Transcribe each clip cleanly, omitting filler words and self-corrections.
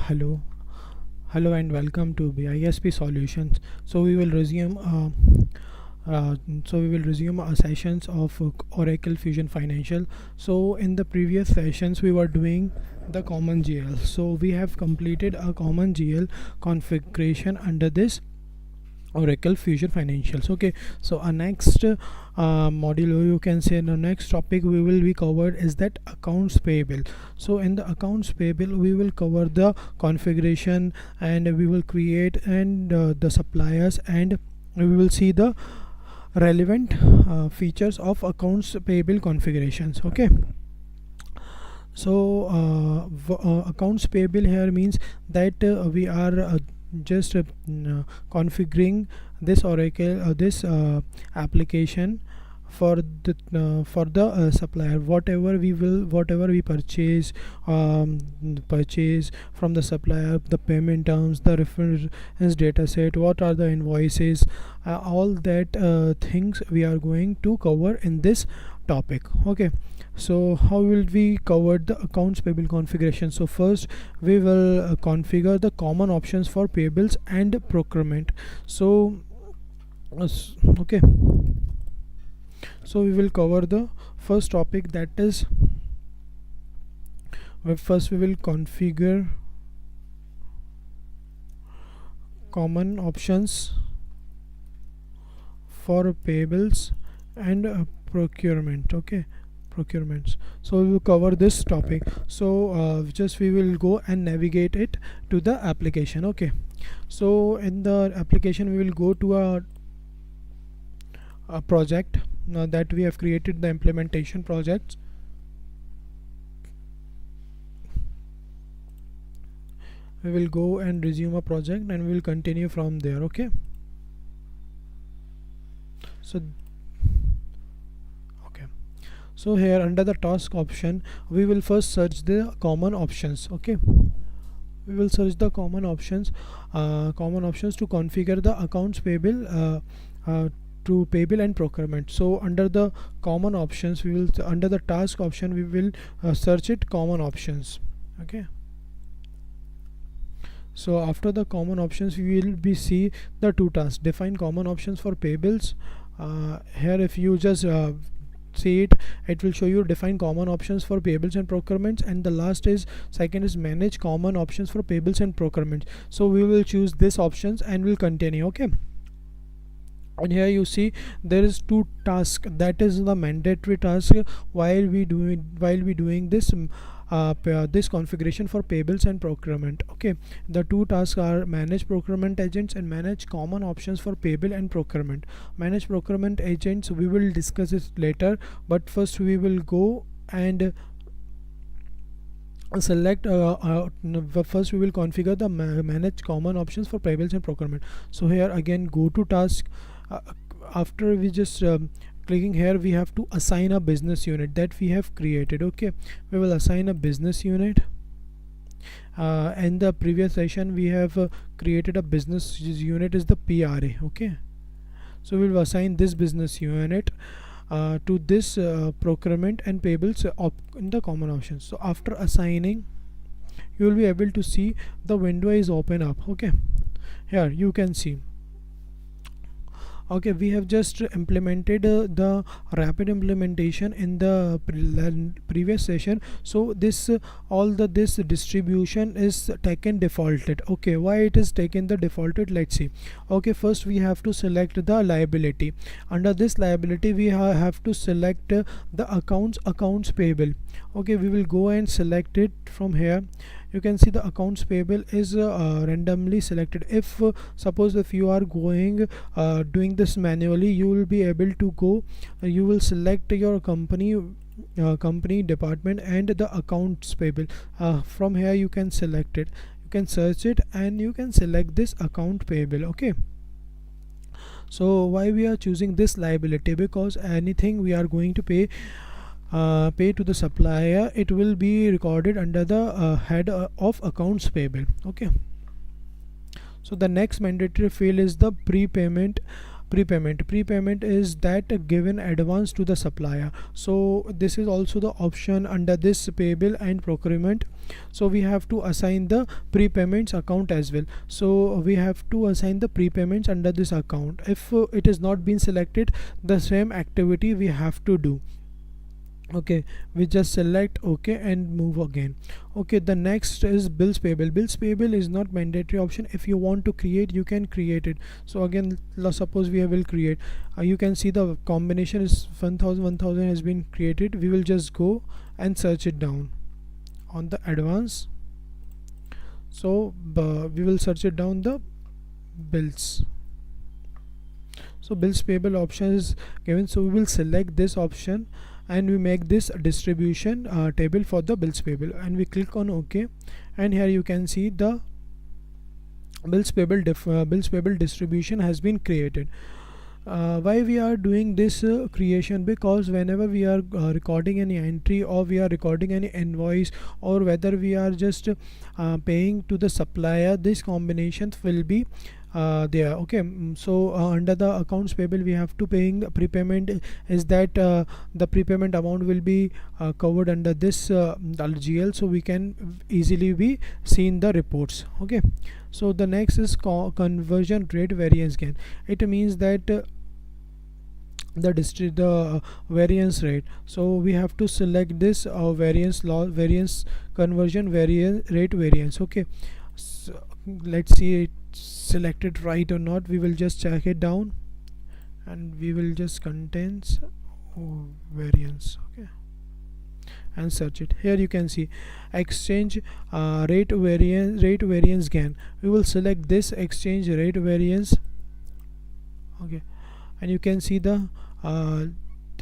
Hello, hello, and welcome to BISP Solutions. So we will resume. We will resume our sessions of Oracle Fusion Financial. So in the previous sessions, we were doing the common GL. So we have completed a common GL configuration under this Oracle Fusion Financials. Okay, so our next module, or you can say the next topic we will be covered is that accounts payable. So in the accounts payable we will cover the configuration, and we will create and the suppliers, and we will see the relevant features of accounts payable configurations. Okay, so accounts payable here means that we are just configuring this Oracle this application for the supplier. Whatever we purchase from the supplier, the payment terms, the reference data set, what are the invoices, all that things we are going to cover in this topic. Okay, so how will we cover the accounts payable configuration? So first we will configure the common options for payables and procurement. So okay, so we will cover the first topic, that is first we will configure common options for payables and procurement. Okay, procurements. So we will cover this topic. So just we will go and navigate it to the application. Okay, so in the application we will go to a project that we have created, the implementation projects. We will go and resume a project and we will continue from there. Okay, so so here under the task option we will first search the common options. Okay, we will search the common options to configure the accounts payable to payable and procurement. So under the common options we will, under the task option we will search it common options. Okay, so after the common options we will be see the two tasks: define common options for payables. Here if you just see it, it will show you define common options for payables and procurements, and the last is second is manage common options for payables and procurements. So we will choose this options and we'll continue. Okay, and here you see there is two tasks, that is the mandatory task while we doing this this configuration for payables and procurement. Okay, the two tasks are manage procurement agents and manage common options for payable and procurement. Manage procurement agents we will discuss it later, but first we will go and select first we will configure the manage common options for payables and procurement. So here again go to task. After we just clicking here, we have to assign a business unit that we have created. Okay, we will assign a business unit. In the previous session we have created a business unit is the PRA. Okay, so we will assign this business unit to this procurement and payables in the common options. So after assigning, you will be able to see the window is open up. Okay, here you can see. Okay, we have just implemented the rapid implementation in the previous session. So this this distribution is taken defaulted. Okay, why it is taken the defaulted, let's see. Okay, first we have to select the liability. Under this liability we have to select the accounts payable. Okay, we will go and select it from here. You can see the accounts payable is randomly selected. If suppose if you are going doing this manually, you will be able to go, you will select your company department and the accounts payable. From here you can select it, you can search it, and you can select this account payable. Okay, so why we are choosing this liability? Because anything we are going to pay to the supplier, it will be recorded under the head of accounts payable. Okay, so the next mandatory field is the prepayment Prepayment is that given advance to the supplier. So this is also the option under this payable and procurement. So we have to assign the prepayments account as well. So we have to assign the prepayments under this account. If it is not been selected, the same activity we have to do. Okay, we just select OK and move again. Okay, the next is bills payable. Bills payable is not mandatory option. If you want to create, you can create it. So again, suppose we will create, you can see the combination is 1000 has been created. We will just go and search it down on the advance. So we will search it down the bills. So bills payable option is given, so we will select this option and we make this distribution table for the bills payable, and we click on OK, and here you can see the bills payable distribution has been created. Why we are doing this creation? Because whenever we are recording any entry, or we are recording any invoice, or whether we are just paying to the supplier, this combination will be there. Okay, so under the accounts payable, we have to paying the prepayment, is that the prepayment amount will be covered under this GL, so we can easily be seen the reports. Okay, so the next is conversion rate variance gain. It means that the variance rate. So we have to select this variance conversion rate variance. Okay, so let's see it selected right or not. We will just check it down, and we will just contains variance. Okay, and search it. Here you can see exchange rate variance gain. We will select this exchange rate variance. Okay, and you can see the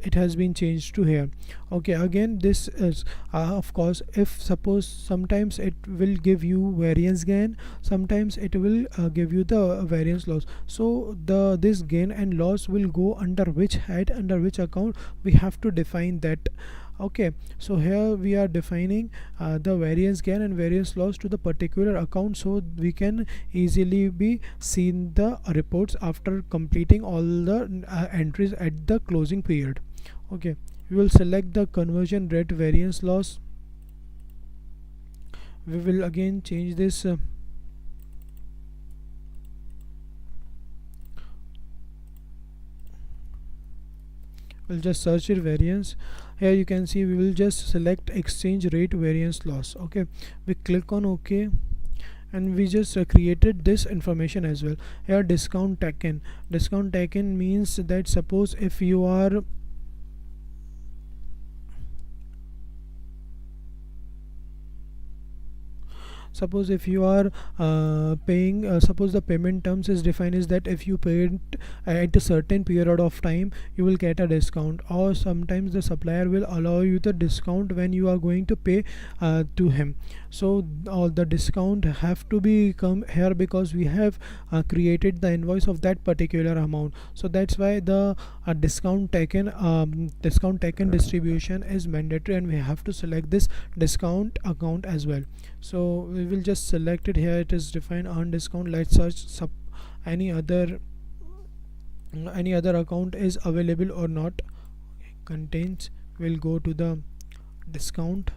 it has been changed to here. Okay, again this is of course, if suppose sometimes it will give you variance gain, sometimes it will give you the variance loss. So this gain and loss will go under which head, under which account, we have to define that. Okay, so here we are defining the variance gain and variance loss to the particular account, so we can easily be seen the reports after completing all the entries at the closing period. Okay, we will select the conversion rate variance loss. We will again change this we'll just search it variance. Here you can see we will just select exchange rate variance loss. Okay, we click on OK, and we just created this information as well. Here discount taken means that suppose if you are paying, suppose the payment terms is defined is that if you pay it at a certain period of time, you will get a discount, or sometimes the supplier will allow you the discount when you are going to pay to him. So all the discount have to be come here, because we have created the invoice of that particular amount. So that's why the discount taken distribution is mandatory, and we have to select this discount account as well. So we will just select it. Here it is defined earn discount. Let's search any other account is available or not. Contains, we'll go to the discount.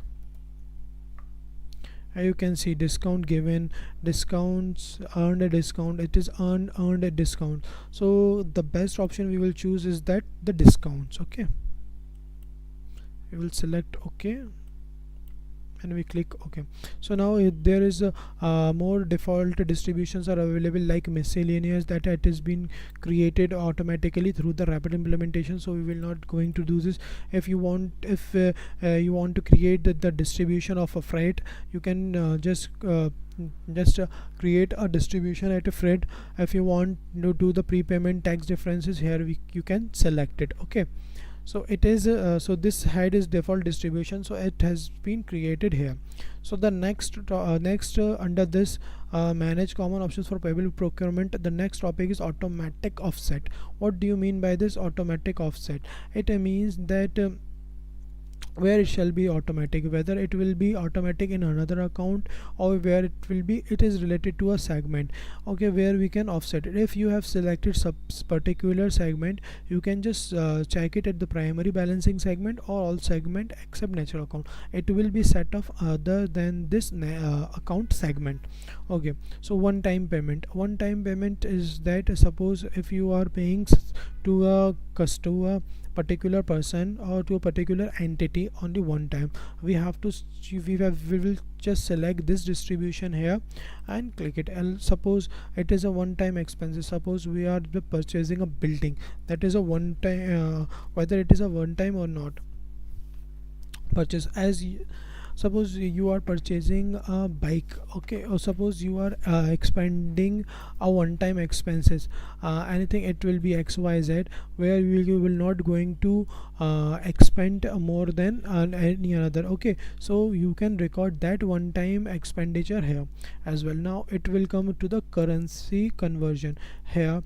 Here you can see discount given, discounts, earned a discount. It is earned a discount. So the best option we will choose is that the discounts. Okay, we will select OK, and we click OK. So now there is more default distributions are available, like miscellaneous, that it has been created automatically through the rapid implementation, so we will not going to do this. If you want to create the distribution of a freight, you can just create a distribution at a freight. If you want to do the prepayment tax differences, here you can select it. Okay, so it is so this head is default distribution, so it has been created here. So the next under this manage common options for payable procurement, the next topic is automatic offset. What do you mean by this automatic offset? It means that where it shall be automatic, whether it will be automatic in another account, or where it is related to a segment. Okay, where we can offset it. If you have selected particular segment, you can just check it at the primary balancing segment or all segment except natural account. It will be set off other than this account segment. Okay, so one time payment is that, suppose if you are paying to a customer, particular person, or to a particular entity only one time, we have to we will just select this distribution here and click it. And suppose it is a one time expenses, suppose we are purchasing a building, that is a one time, whether it is a one time or not purchase. Suppose you are purchasing a bike, okay, or suppose you are expanding a one time expenses, anything, it will be XYZ, where you will not going to expend more than any other. Okay, so you can record that one time expenditure here as well. Now it will come to the currency conversion here.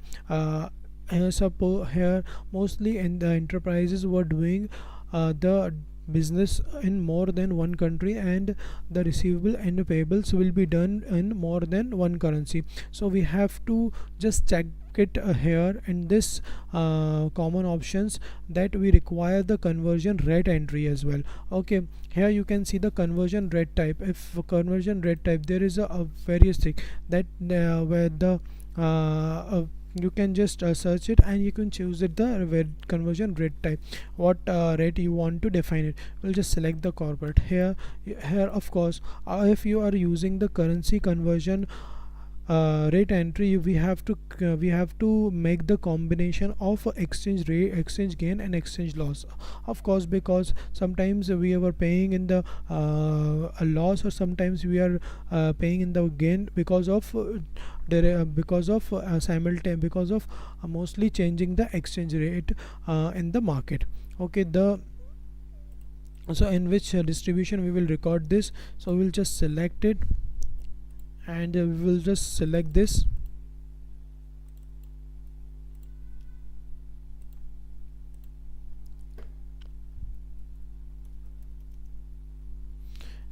Suppose here mostly in the enterprises were doing the business in more than one country, and the receivable and payables will be done in more than one currency. So we have to just check it here in this common options, that we require the conversion rate entry as well. Okay, here you can see the conversion rate type. If conversion rate type, there is a various thing that where the you can just search it, and you can choose it the conversion rate type, what rate you want to define it. We'll just select the corporate here. Of course, if you are using the currency conversion rate entry, we have to make the combination of exchange rate, exchange gain, and exchange loss. Of course, because sometimes we are paying in the a loss, or sometimes we are paying in the gain because of simultaneous, because of mostly changing the exchange rate in the market. Okay, so in which distribution we will record this. So we'll just select it, and we will just select this.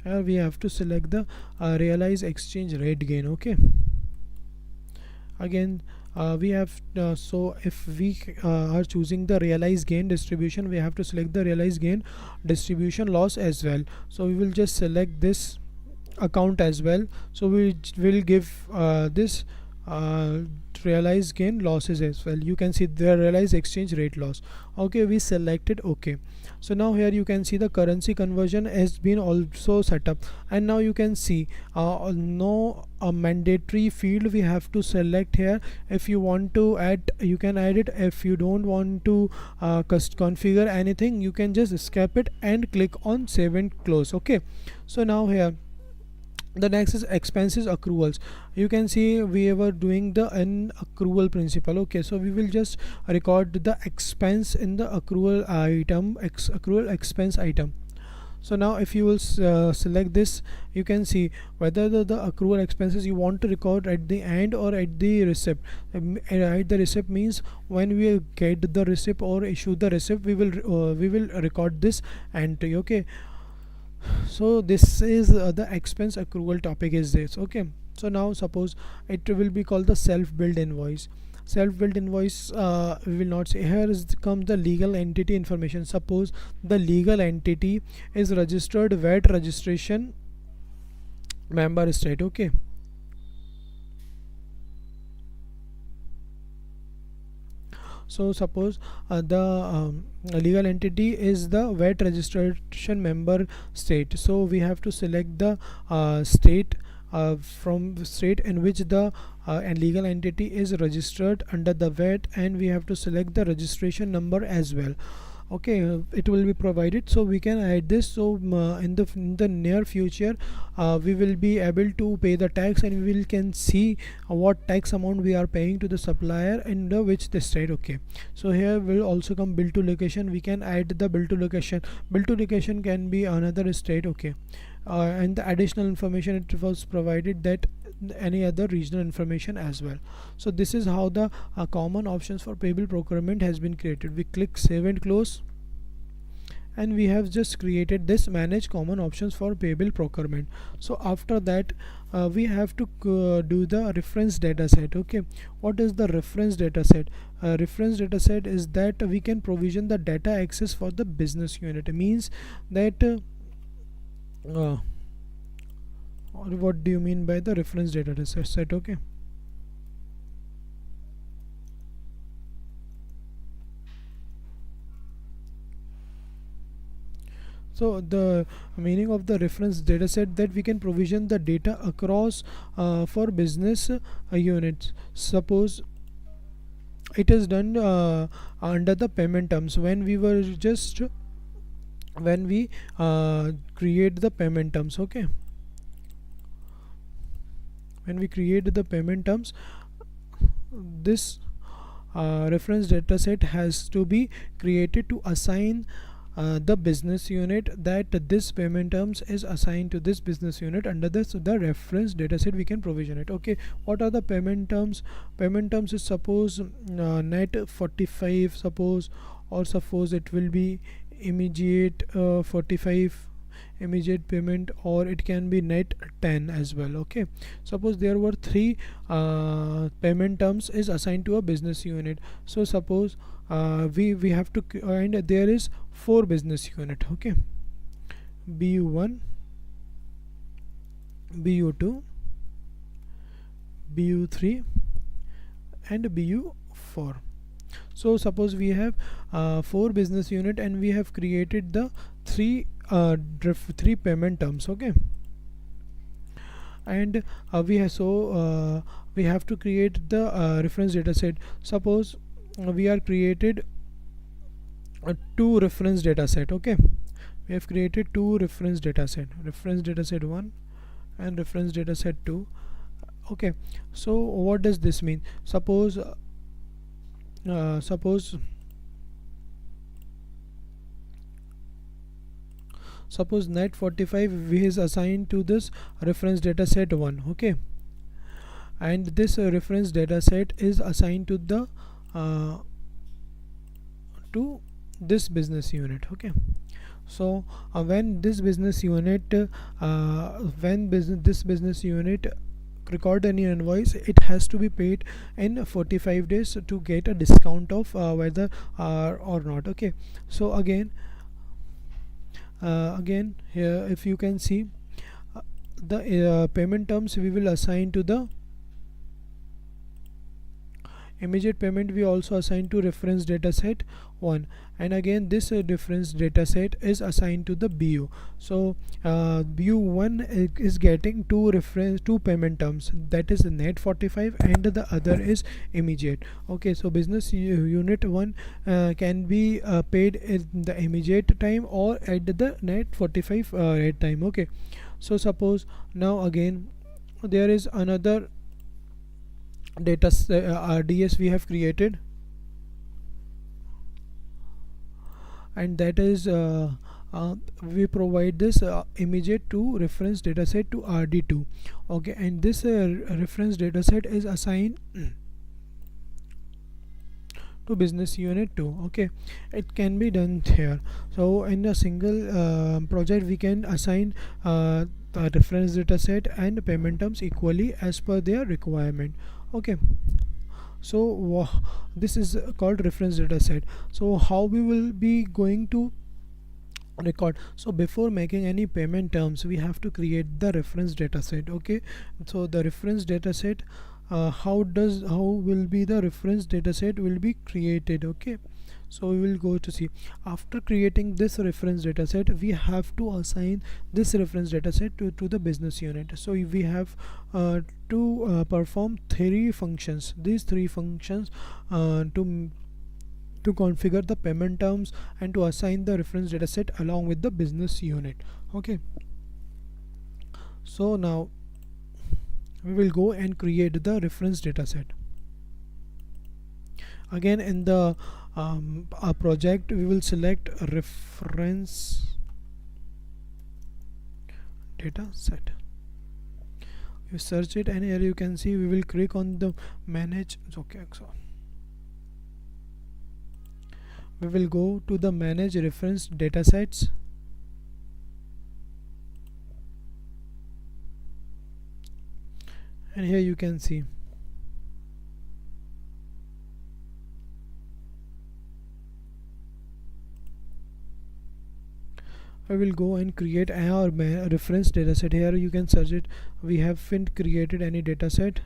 We have to select the realize exchange rate gain. Okay, again we have so if we are choosing the realize gain distribution, we have to select the realize gain distribution loss as well. So we will just select this account as well. So we will give this realize gain losses as well. You can see the realize exchange rate loss. Okay, we selected okay. So now here you can see the currency conversion has been also set up, and now you can see no mandatory field we have to select here. If you want to add, you can add it. If you don't want to configure anything, you can just escape it and click on save and close. Okay, so now here the next is expenses accruals. You can see we were doing the an accrual principle. Okay, so we will just record the expense in the accrual item, accrual expense item. So now if you will select this, you can see whether the accrual expenses you want to record at the end or at the receipt. At the receipt means when we get the receipt or issue the receipt, we will record this entry. Okay, so this is the expense accrual topic is this. Okay, so now suppose it will be called the self-billed invoice. Self-billed invoice, we will not say. Here comes the legal entity information. Suppose the legal entity is registered VAT registration member state. Okay, so suppose the legal entity is the VAT registration member state. So we have to select the state from state in which the legal entity is registered under the VAT, and we have to select the registration number as well. Okay, it will be provided, so we can add this. So in the near future we will be able to pay the tax, and we can see what tax amount we are paying to the supplier in the which the state. Okay, so here will also come bill to location. We can add the bill to location. Bill to location can be another state. Okay, and the additional information it was provided that any other regional information as well. So this is how the common options for payable procurement has been created. We click save and close, and we have just created this manage common options for payable procurement. So after that we have to do the reference data set. Okay, what is the reference data set? Reference data set is that we can provision the data access for the business unit. It means that what do you mean by the reference data set? Okay, so the meaning of the reference data set that we can provision the data across for business units. Suppose it is done under the payment terms when we were just when we create the payment terms. Okay, when we create the payment terms, this reference data set has to be created to assign the business unit that this payment terms is assigned to this business unit. Under this the reference data set we can provision it. Okay, what are the payment terms? Payment terms is suppose net 45, suppose, or suppose it will be immediate 45 immediate payment, or it can be net 10 as well. Okay, suppose there were three payment terms is assigned to a business unit. So suppose we have to and there is four business unit. Okay, BU1, BU2, BU3 and BU4. So suppose we have four business unit and we have created the three payment terms. Okay, and we have to create the reference data set. Suppose we are created two reference data set. Okay, we have created two reference data set, reference data set 1 and reference data set 2. Okay, so what does this mean? Suppose suppose net 45 is assigned to this reference data set 1. Okay, and this reference data set is assigned to the to this business unit. Okay, so when this business unit this business unit record any invoice, it has to be paid in 45 days to get a discount of whether or not. Okay, so again here if you can see the payment terms we will assign to the immediate payment, we also assign to reference data set 1, and again this reference data set is assigned to the BU. So BU1 is getting two payment terms, that is net 45 and the other is immediate. Okay, so business unit 1 can be paid in the immediate time or at the net 45 rate time. Okay, so suppose now again there is another data RDS we have created, and that is we provide this immediate to reference data set to RD2. Okay, and this reference data set is assigned to business unit 2. Okay, it can be done here. So in a single project we can assign the reference data set and payment terms equally as per their requirement. Okay, so this is called reference data set. So how we will be going to record? So before making any payment terms we have to create the reference data set. Okay, so the reference data set how will be the reference data set will be created? Okay, so we will go to see. After creating this reference data set, we have to assign this reference data set to the business unit. So we have to perform three functions. These three functions to configure the payment terms and to assign the reference data set along with the business unit. Okay, so now we will go and create the reference data set. Again in the our project we will select reference data set. You search it and here you can see we will click on the manage. Okay, so we will go to the manage reference datasets, and here you can see I will go and create our reference dataset. Here you can search it. We haven't created any dataset.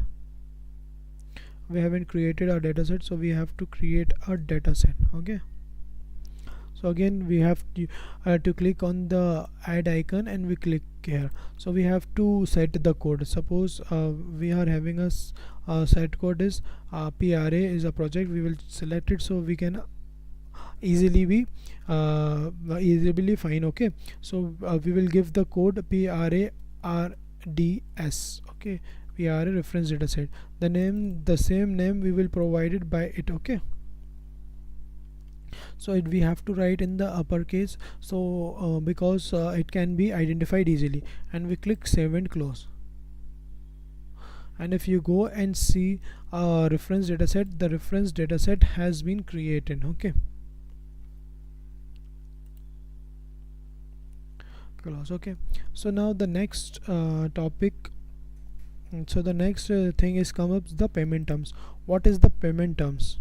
We haven't created our dataset, so we have to create a dataset. Okay. So again we have to click on the add icon and we click here. So we have to set the code. Suppose we are having a set code is PRA is a project. We will select it so we can easily be easily fine. Okay, so we will give the code PRARDS. Okay, PRA reference dataset. The same name we will provide it by it. Okay, so we have to write in the uppercase, so because it can be identified easily, and we click save and close. And if you go and see reference dataset, the reference dataset has been created. Okay, close. Okay, so now the next topic, so the next thing is come up the payment terms. What is the payment terms?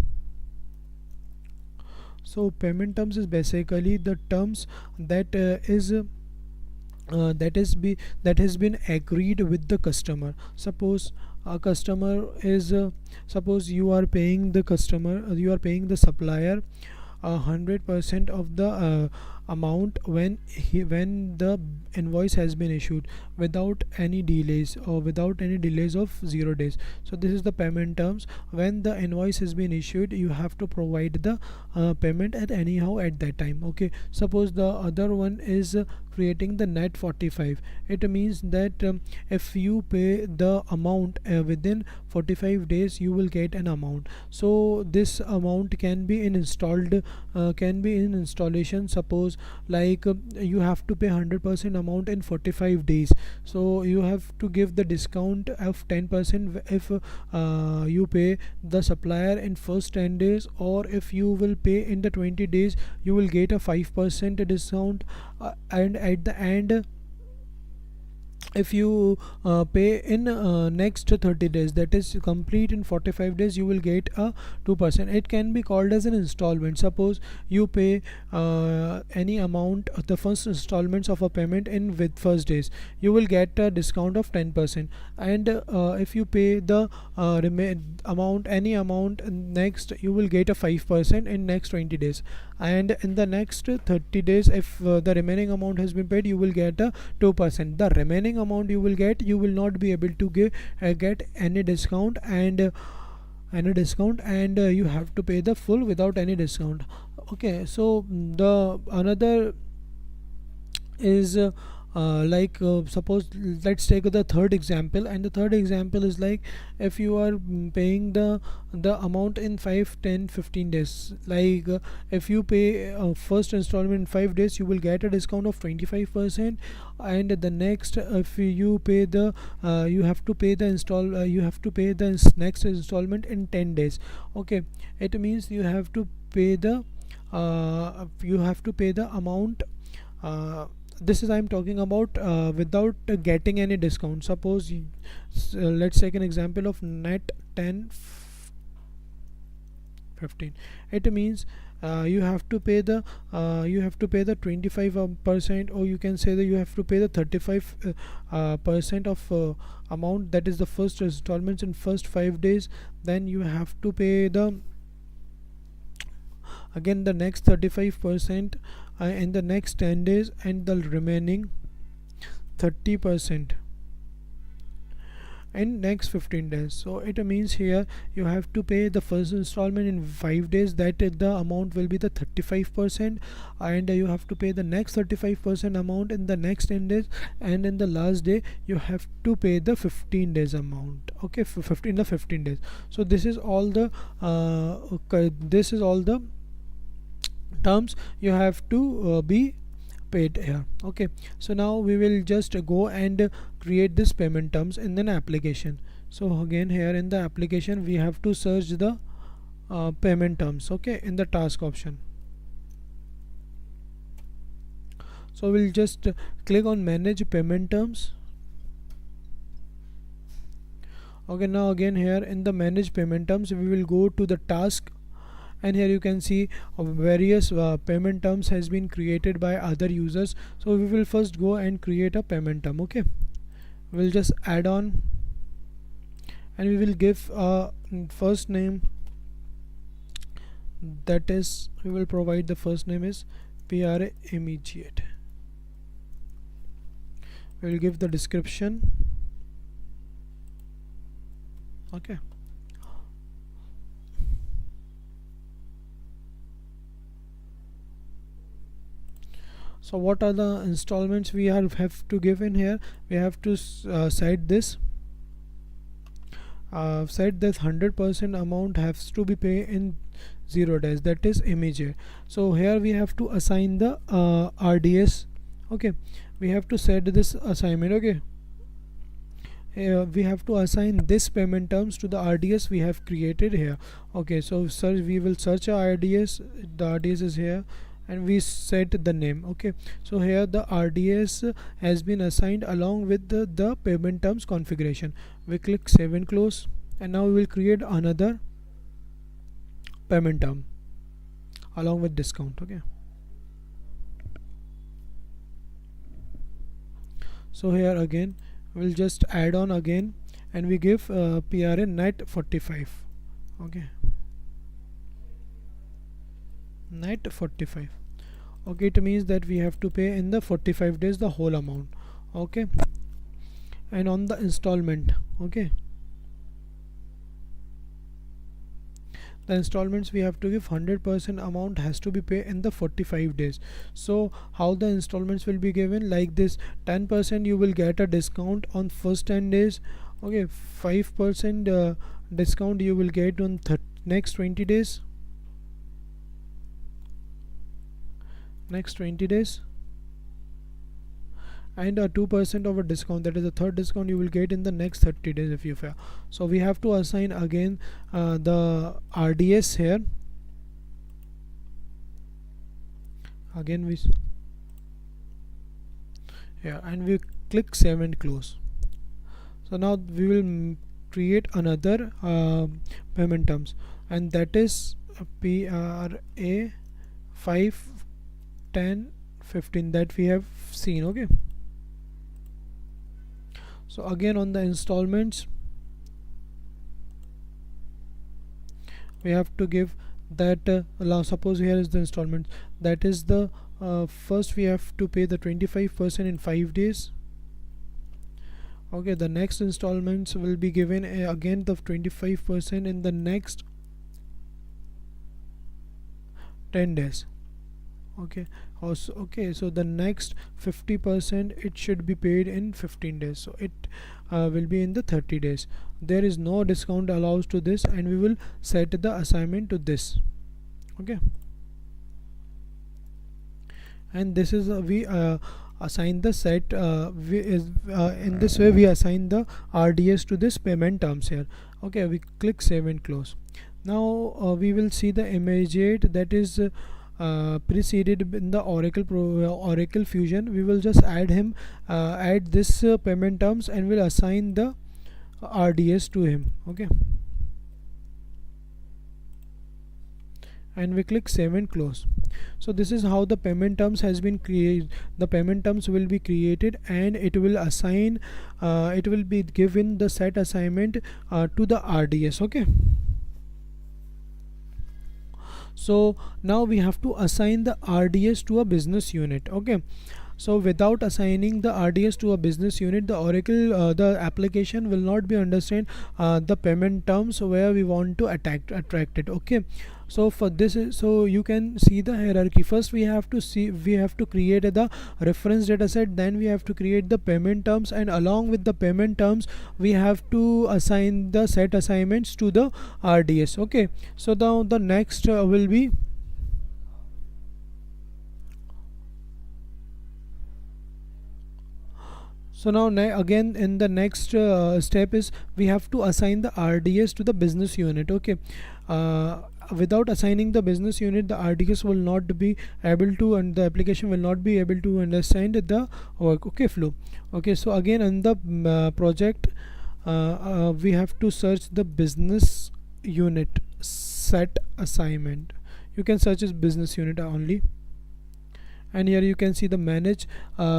So payment terms is basically the terms that that has been agreed with the customer. Suppose a customer is suppose you are paying the customer, you are paying the supplier 100% of the amount when the invoice has been issued, without any delays, or without any delays of 0 days. So this is the payment terms. When the invoice has been issued, you have to provide the payment at anyhow at that time. Okay, suppose the other one is creating the net 45. It means that if you pay the amount within 45 days, you will get an amount. So this amount can be in installed can be in installation. Suppose like you have to pay 100% amount in 45 days, so you have to give the discount of 10% if you pay the supplier in first 10 days, or if you will pay in the 20 days, you will get a 5% discount, and at the end, if you pay in next 30 days, that is complete in 45 days, you will get a 2%. It can be called as an installment. Suppose you pay any amount, the first installments of a payment in with first days, you will get a discount of 10%. And if you pay the amount, any amount next, you will get a 5% in next 20 days. And in the next 30 days, if the remaining amount has been paid, you will get a 2%. The remaining amount you will get, you will not be able to get any discount, and you have to pay the full without any discount. Okay, so the another is suppose let's take the third example, and the third example is like if you are paying the amount in 5, 10, 15 days. Like if you pay first installment in 5 days, you will get a discount of 25%, and the next, if you pay the you have to pay the next installment in 10 days. Okay, it means you have to pay the amount, this is I'm talking about without getting any discount. Suppose let's take an example of net 10, 15. It means you have to pay the 25%, or you can say that you have to pay the 35 percent of amount, that is the first installments in first 5 days. Then you have to pay again the next 35% in the next 10 days, and the remaining 30% in next 15 days. So it means here you have to pay the first installment in 5 days, that the amount will be the 35%, and you have to pay the next 35% amount in the next 10 days, and in the last day you have to pay the 15 days amount. Okay, for 15 days. So this is all the terms you have to be paid here. Okay, so now we will just go and create this payment terms in an application. So again, here in the application we have to search the payment terms. Okay, in the task option. So we'll just click on manage payment terms. Okay, now again here in the manage payment terms we will go to the task, and here you can see various payment terms has been created by other users. So we will first go and create a payment term. Okay, we'll just add on, and we will give a first name, that is we will provide the first name is PRA immediate. We will give the description. Okay, so what are the installments we have to give in here? We have to set this set that 100% amount has to be paid in 0 days, that is immediate. So here we have to assign the RDS. Okay, we have to set this assignment. Okay, we have to assign this payment terms to the RDS we have created here. Okay, so search, we will search our RDS. The RDS is here, and we set the name. Okay, so here the RDS has been assigned along with the payment terms configuration. We click save and close, and now we will create another payment term along with discount. Okay, so here again we'll just add on again, and we give PRA net 45. Okay, net 45. Okay, it means that we have to pay in the 45 days the whole amount. Okay, and on the installment, okay, the installments we have to give 100% amount has to be paid in the 45 days. So how the installments will be given like this: 10% you will get a discount on first 10 days. Okay, 5% discount you will get on next 20 days, next 20 days, and a 2% of a discount, that is a third discount, you will get in the next 30 days if you fail. So we have to assign again the RDS here. Again we here, and we click save and close. So now we will create another payment terms, and that is PRA 5, 10, 15 that we have seen. Okay, so again on the installments we have to give that suppose here is the installment, that is the first we have to pay the 25% in 5 days. Okay, the next installments will be given again the 25% in the next 10 days. Okay, also, okay, so the next 50% it should be paid in 15 days, so it will be in the 30 days. There is no discount allows to this, and we will set the assignment to this. Okay, and this is we assign the set in this way we assign the RDS to this payment terms here. Okay, we click save and close. Now we will see the immediate, that is preceded in the Oracle Fusion. We will just add him, add this payment terms, and will assign the RDS to him. Okay, and we click save and close. So this is how the payment terms has been created. The payment terms will be created, and it will assign it will be given the set assignment to the RDS. Okay, so now we have to assign the RDS to a business unit. Okay, so without assigning the RDS to a business unit, the Oracle the application will not be understand the payment terms where we want to attract it. Okay, so for this so you can see the hierarchy. First we have to create the reference data set, then we have to create the payment terms, and along with the payment terms we have to assign the set assignments to the RDS. Okay, so now the next will be so now again in the next step is we have to assign the RDS to the business unit. Okay, without assigning the business unit, the RDS will not be able to, and the application will not be able to understand the work, okay, flow. Okay, so again on the project, we have to search the business unit set assignment. You can search as business unit only, and here you can see the manage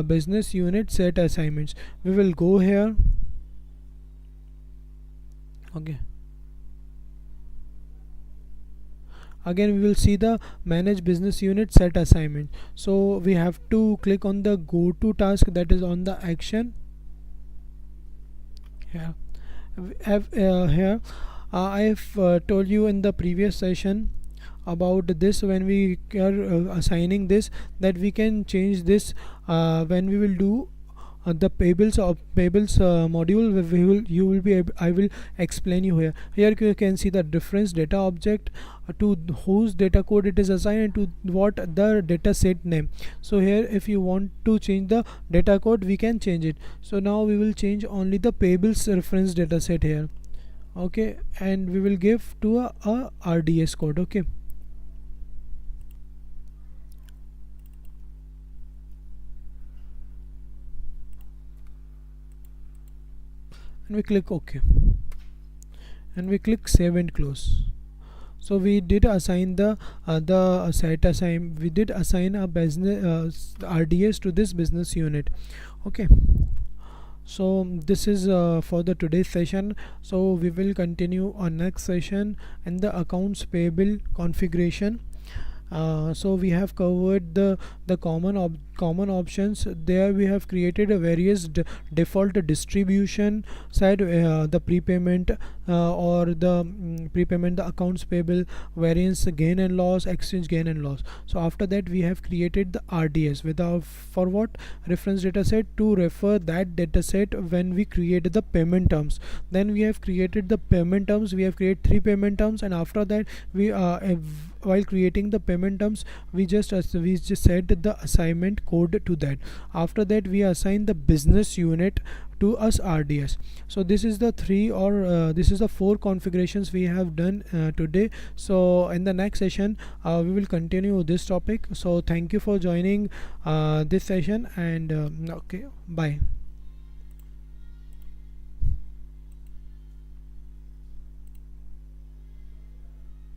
business unit set assignments. We will go here. Okay, again we will see the manage business unit set assignment. So we have to click on the go to task, that is on the action here. Here I have told you in the previous session about this, when we are assigning this, that we can change this when we will do the payables module. We will you will be I will explain you here. Here you can see the difference data object, to whose data code it is assigned, and to what the data set name. So here if you want to change the data code, we can change it. So now we will change only the payables reference data set here. Okay, and we will give to a RDS code. Okay, and we click OK, and we click save and close. So we did assign the set assign we did assign a business RDS to this business unit. Okay, so this is for the today's session. So we will continue on next session and the accounts payable configuration. So we have covered the common options. There we have created a various default distribution side, the prepayment or the prepayment, the accounts payable, variance gain and loss, exchange gain and loss. So after that we have created the RDS without, for what, reference data set, to refer that data set when we create the payment terms. Then we have created the payment terms. We have created 3 payment terms, and after that we while creating the payment terms, we just set the assignment code to that. After that we assign the business unit to us RDS. So this is the this is the 4 configurations we have done today. So in the next session we will continue this topic. So thank you for joining this session, and okay, bye.